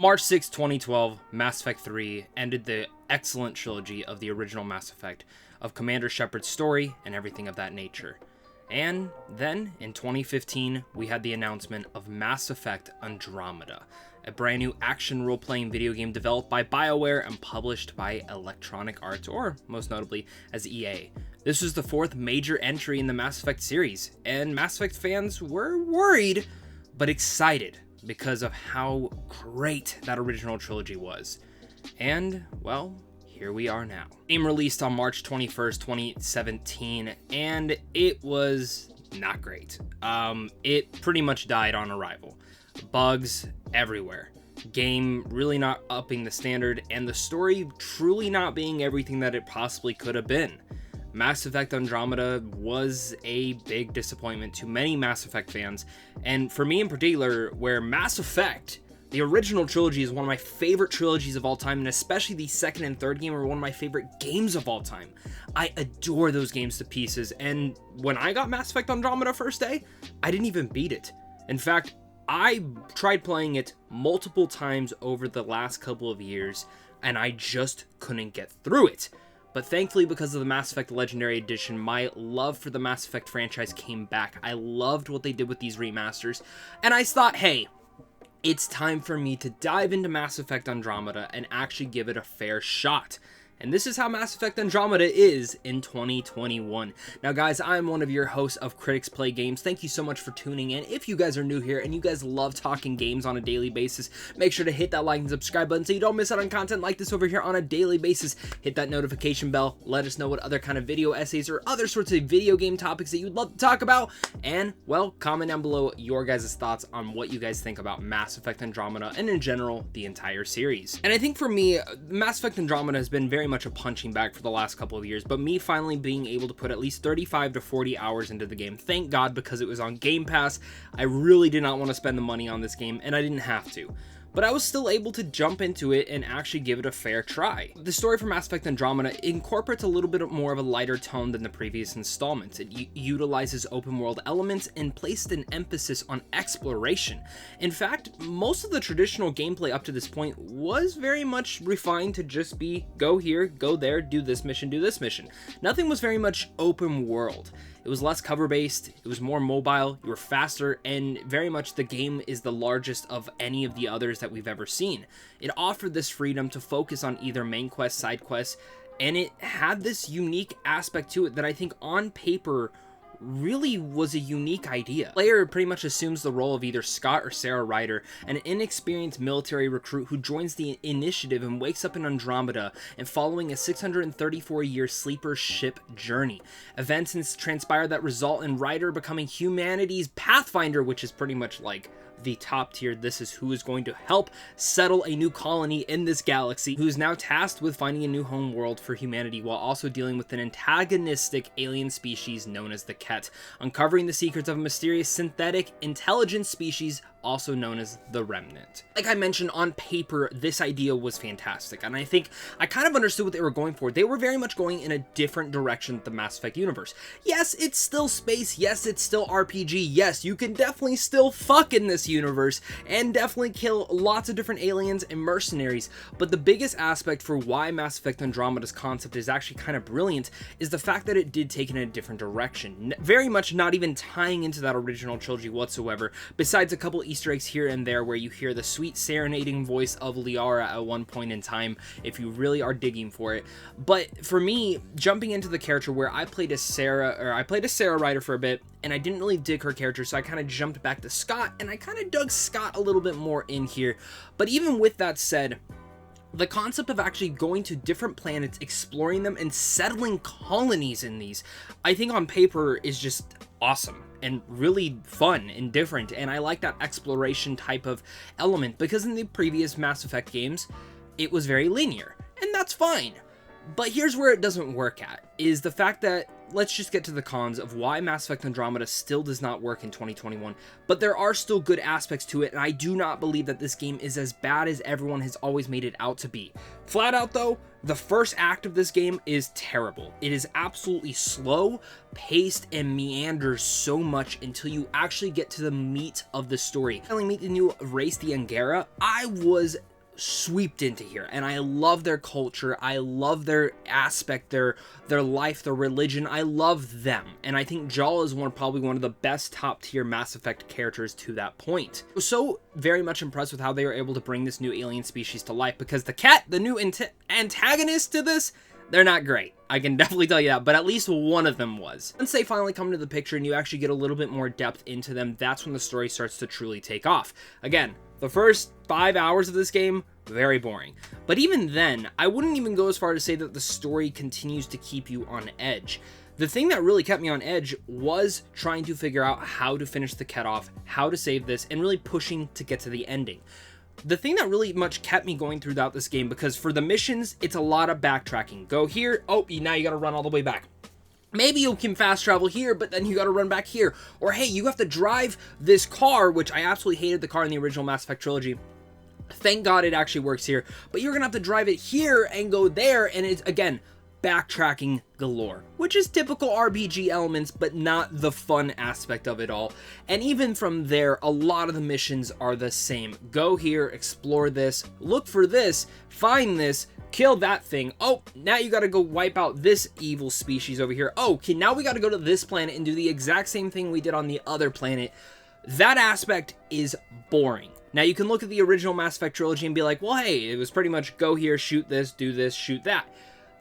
March 6, 2012, Mass Effect 3 ended the excellent trilogy of the original Mass Effect, of Commander Shepard's story and everything of that nature. And then, in 2015, we had the announcement of Mass Effect Andromeda, a brand new action role-playing video game developed by Bioware and published by Electronic Arts, or most notably as EA. This was the fourth major entry in the Mass Effect series, and Mass Effect fans were worried, but excited because of how great that original trilogy was. And, well, here we are now. Game released on March 21st, 2017, and it was not great. It pretty much died on arrival. Bugs everywhere. Game really not upping the standard, and the story truly not being everything that it possibly could have been. Mass Effect Andromeda was a big disappointment to many Mass Effect fans, and for me in particular, where Mass Effect, the original trilogy, is one of my favorite trilogies of all time, and especially the second and third game are one of my favorite games of all time. I adore those games to pieces, and when I got Mass Effect Andromeda first day, I didn't even beat it. In fact, I tried playing it multiple times over the last couple of years, and I just couldn't get through it. But thankfully, because of the Mass Effect Legendary Edition, my love for the Mass Effect franchise came back. I loved what they did with these remasters, and I thought, hey, it's time for me to dive into Mass Effect Andromeda and actually give it a fair shot. And this is how Mass Effect Andromeda is in 2021. Now guys, I'm one of your hosts of Critics Play Games. Thank you so much for tuning in. If you guys are new here and you guys love talking games on a daily basis, make sure to hit that like and subscribe button so you don't miss out on content like this over here on a daily basis. Hit that notification bell. Let us know what other kind of video essays or other sorts of video game topics that you'd love to talk about. And, well, comment down below your guys' thoughts on what you guys think about Mass Effect Andromeda and in general, the entire series. And I think for me, Mass Effect Andromeda has been very much a punching bag for the last couple of years, but me finally being able to put at least 35 to 40 hours into the game, thank God, because it was on Game Pass. I really did not want to spend the money on this game, and I didn't have to. But I was still able to jump into it and actually give it a fair try. The story for Mass Effect Andromeda incorporates a little bit more of a lighter tone than the previous installments. It utilizes open world elements and placed an emphasis on exploration. In fact, most of the traditional gameplay up to this point was very much refined to just be go here, go there, do this mission, do this mission. Nothing was very much open world. It was less cover-based, it was more mobile, you were faster, and very much the game is the largest of any of the others that we've ever seen. It offered this freedom to focus on either main quests, side quests, and it had this unique aspect to it that I think on paper really was a unique idea. The player pretty much assumes the role of either Scott or Sarah Ryder, an inexperienced military recruit who joins the initiative and wakes up in Andromeda and following a 634-year sleeper ship journey. Events transpire that result in Ryder becoming humanity's pathfinder, which is pretty much like the top tier. This is who is going to help settle a new colony in this galaxy, who is now tasked with finding a new home world for humanity while also dealing with an antagonistic alien species known as the Ket, uncovering the secrets of a mysterious synthetic intelligence species also known as the Remnant. Like I mentioned, on paper, this idea was fantastic, and I think I kind of understood what they were going for. They were very much going in a different direction than the Mass Effect universe. Yes, it's still space. Yes, it's still RPG. Yes, you can definitely still fuck in this universe and definitely kill lots of different aliens and mercenaries, but the biggest aspect for why Mass Effect Andromeda's concept is actually kind of brilliant is the fact that it did take it in a different direction. Very much not even tying into that original trilogy whatsoever, besides a couple Easter eggs here and there where you hear the sweet serenading voice of Liara at one point in time if you really are digging for it. But for me, jumping into the character where I played as Sarah Ryder for a bit, and I didn't really dig her character, so I kind of jumped back to Scott, and I kind of dug Scott a little bit more in here. But even with that said, the concept of actually going to different planets, exploring them, and settling colonies in these, I think on paper is just awesome and really fun and different, and I like that exploration type of element, because in the previous Mass Effect games, it was very linear, and that's fine. But here's where it doesn't work at, is the fact that, let's just get to the cons of why Mass Effect Andromeda still does not work in 2021, but there are still good aspects to it, and I do not believe that this game is as bad as everyone has always made it out to be. Flat out though, the first act of this game is terrible. It is absolutely slow, paced, and meanders so much until you actually get to the meat of the story. Finally meet the new race, the Angara. I was swept into here, and I love their culture. I love their aspect, their life, their religion. I love them, and I think Jaal is probably one of the best top tier Mass Effect characters to that point. I was so very much impressed with how they were able to bring this new alien species to life, because the cat, the new antagonist to this, they're not great. I can definitely tell you that, but at least one of them was. Once they finally come to the picture and you actually get a little bit more depth into them, that's when the story starts to truly take off. Again, the first 5 hours of this game, very boring. But even then, I wouldn't even go as far to say that the story continues to keep you on edge. The thing that really kept me on edge was trying to figure out how to finish the cat off, how to save this, and really pushing to get to the ending. The thing that really much kept me going throughout this game, because for the missions, it's a lot of backtracking. Go here, oh, now you gotta run all the way back. Maybe you can fast travel here, but then you gotta run back here. Or hey, you have to drive this car, which I absolutely hated the car in the original Mass Effect trilogy. Thank God it actually works here. But you're gonna have to drive it here and go there, and it's, again, backtracking galore, which is typical RPG elements, but not the fun aspect of it all. And even from there, a lot of the missions are the same. Go here, explore this, look for this, find this, kill that thing. Oh, now you gotta go wipe out this evil species over here. Oh, okay, now we gotta go to this planet and do the exact same thing we did on the other planet. That aspect is boring. Now, you can look at the original Mass Effect trilogy and be like, well, hey, it was pretty much go here, shoot this, do this, shoot that.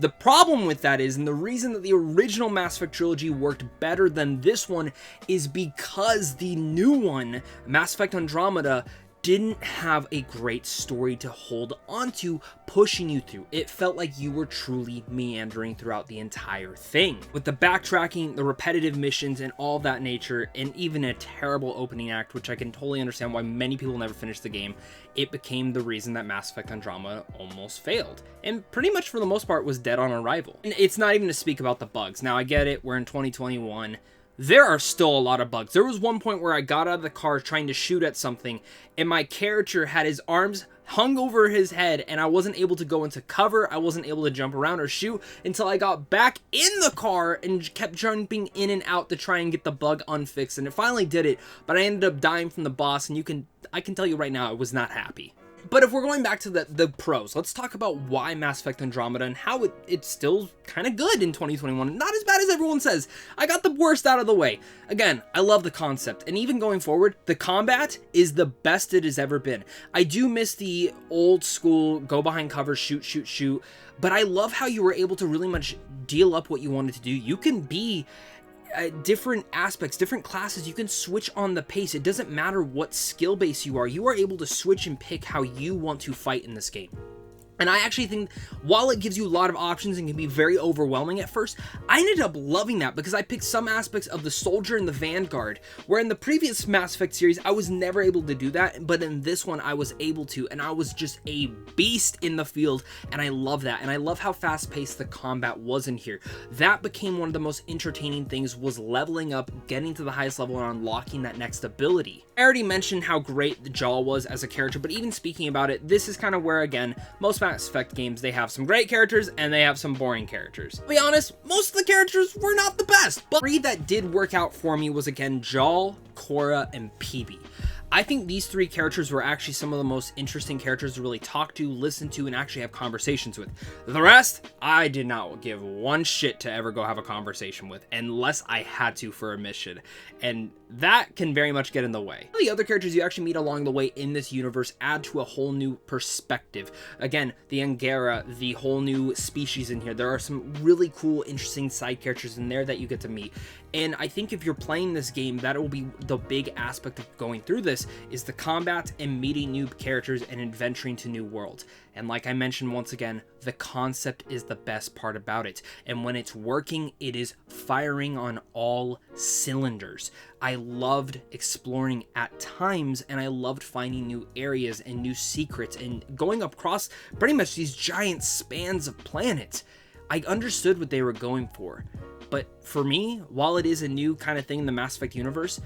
The problem with that is, and the reason that the original Mass Effect trilogy worked better than this one, is because the new one, Mass Effect Andromeda, didn't have a great story to hold onto, pushing you through. It felt like you were truly meandering throughout the entire thing. With the backtracking, the repetitive missions, and all that nature, and even a terrible opening act, which I can totally understand why many people never finished the game, it became the reason that Mass Effect Andromeda almost failed. And pretty much for the most part was dead on arrival. And it's not even to speak about the bugs. Now I get it, we're in 2021. There are still a lot of bugs. There was one point where I got out of the car trying to shoot at something, and my character had his arms hung over his head, and I wasn't able to go into cover. I wasn't able to jump around or shoot until I got back in the car and kept jumping in and out to try and get the bug unfixed. And it finally did it, but I ended up dying from the boss, and I can tell you right now, I was not happy. But if we're going back to the pros, let's talk about why Mass Effect Andromeda and how it's still kind of good in 2021. Not as bad as everyone says. I got the worst out of the way. Again, I love the concept. And even going forward, the combat is the best it has ever been. I do miss the old school, go behind cover, shoot, shoot, shoot. But I love how you were able to really much deal up what you wanted to do. You can be different aspects, different classes. You can switch on the pace. It doesn't matter what skill base you are able to switch and pick how you want to fight in this game. And I actually think, while it gives you a lot of options and can be very overwhelming at first, I ended up loving that because I picked some aspects of the Soldier and the Vanguard, where in the previous Mass Effect series, I was never able to do that, but in this one, I was able to, and I was just a beast in the field, and I love that, and I love how fast-paced the combat was in here. That became one of the most entertaining things, was leveling up, getting to the highest level, and unlocking that next ability. I already mentioned how great Jaal was as a character, but even speaking about it, this is kind of where, again, most Mass Effect games, they have some great characters and they have some boring characters. To be honest, most of the characters were not the best, but three that did work out for me was, again, Jaal, Cora, and Peebee. I think these three characters were actually some of the most interesting characters to really talk to, listen to, and actually have conversations with. The rest, I did not give one shit to ever go have a conversation with, unless I had to for a mission, and that can very much get in the way. The other characters you actually meet along the way in this universe add to a whole new perspective. Again, the Angara, the whole new species in here. There are some really cool, interesting side characters in there that you get to meet. And I think if you're playing this game, that will be the big aspect of going through this, is the combat and meeting new characters and adventuring to new worlds. And like I mentioned once again, the concept is the best part about it. And when it's working, it is firing on all cylinders. I loved exploring at times, and I loved finding new areas and new secrets and going across pretty much these giant spans of planets. I understood what they were going for. But for me, while it is a new kind of thing in the Mass Effect universe,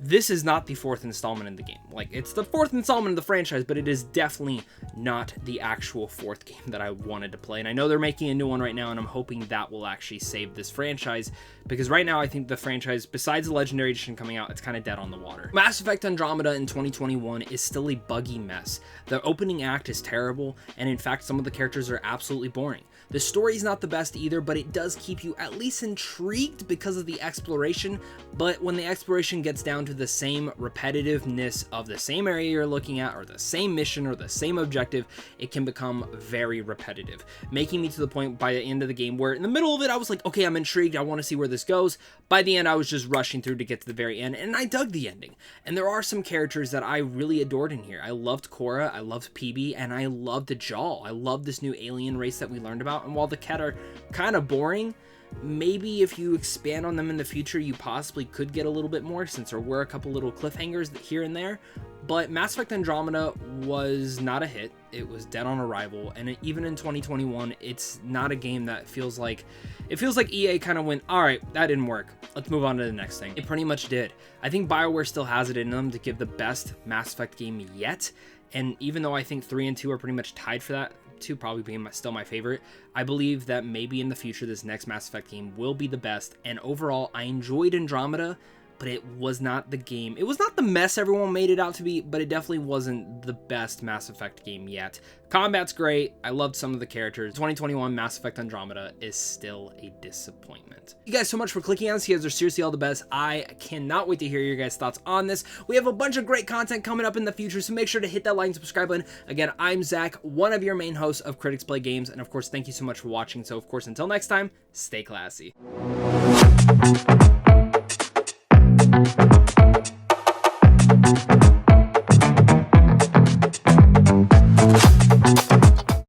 this is not the fourth installment in the game. Like, it's the fourth installment of the franchise, but it is definitely not the actual fourth game that I wanted to play. And I know they're making a new one right now, and I'm hoping that will actually save this franchise, because right now I think the franchise, besides the Legendary Edition coming out, it's kind of dead on the water. Mass Effect Andromeda in 2021 is still a buggy mess. The opening act is terrible, and in fact, some of the characters are absolutely boring. The story's not the best either, but it does keep you at least intrigued because of the exploration. But when the exploration gets down to the same repetitiveness of the same area you're looking at, or the same mission, or the same objective, it can become very repetitive, making me to the point by the end of the game where in the middle of it, I was like, okay, I'm intrigued, I want to see where this goes. By the end, I was just rushing through to get to the very end, and I dug the ending. And there are some characters that I really adored in here. I loved Cora, I loved PB, and I loved Jaal. I loved this new alien race that we learned about. And while the Ket are kind of boring, maybe if you expand on them in the future, you possibly could get a little bit more, since there were a couple little cliffhangers here and there. But Mass Effect Andromeda was not a hit. It was dead on arrival, and even in 2021, it's not a game that feels like EA kind of went, all right, that didn't work, let's move on to the next thing. It pretty much did. I think Bioware still has it in them to give the best Mass Effect game yet, and even though I think 3 and 2 are pretty much tied for that, 2 probably being still my favorite, I believe that maybe in the future this next Mass Effect game will be the best. And overall, I enjoyed Andromeda, but it was not the game. It was not the mess everyone made it out to be, but it definitely wasn't the best Mass Effect game yet. Combat's great. I loved some of the characters. 2021 Mass Effect Andromeda is still a disappointment. Thank you guys so much for clicking on this. You guys are seriously all the best. I cannot wait to hear your guys' thoughts on this. We have a bunch of great content coming up in the future, so make sure to hit that like and subscribe button. Again, I'm Zach, one of your main hosts of Critics Play Games, and of course, thank you so much for watching. So of course, until next time, stay classy.